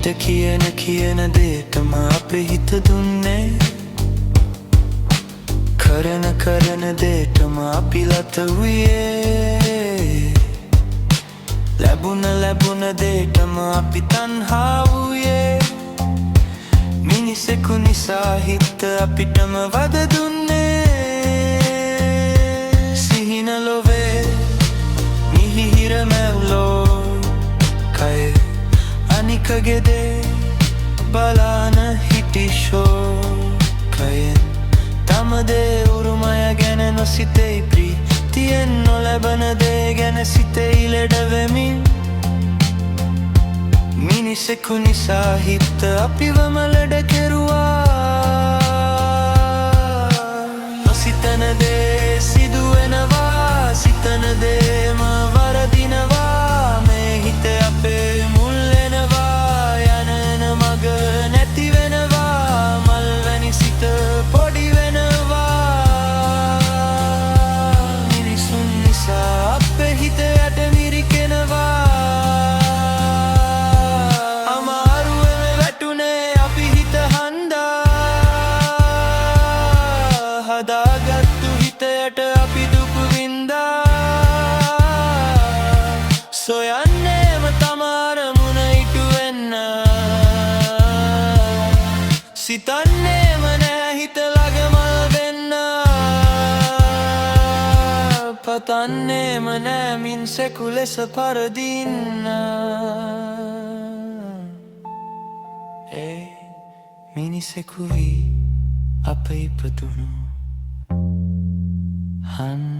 හිත කියන දේටම අපේ හිත දුන්නේ කරන දේටම අපි ලත වූයේ ලැබුණ දේටම අපි තන්හා වූයේ මිනිසෙකු නිසා හිත අපිටම වද දුන්නේ සිහින ලොවේ මිහිහිර මැව්ලෝ කය අනිකගේ දේ බලාන හිටිෂෝ කයෙන් තම දේ උරුමය ගැන නොසිතෙයි ප්‍රීතියෙන් නොලැබන දේ ගැන සිතෙයි ලෙඩවෙමින් මිනිසෙකු නිසා හිත අපිවම ලෙඩ කෙරුවා නොසිතන දේ සිදුවෙනවා සිතන දේම වරදිනවා මේ හිත අපේ මුල් වෙනවා යන මග නැති වෙනවා මල්වැනි සිත පොඩි වෙනවා මිනිසුන් නිසා අපේ හිත යට මිරිකෙනවා හදාගත්තු හිතයට අපි දුක් වින්දා සොයන්නේම තම අරමුණ ඉටුවෙන්න සිතන්නේම නෑ හිත ළඟමල් වෙන්න පතන්නේම නෑ මින්සෙකු ලෙස පරදින්න මිනිසෙකු වී අප ඉපදුණු Han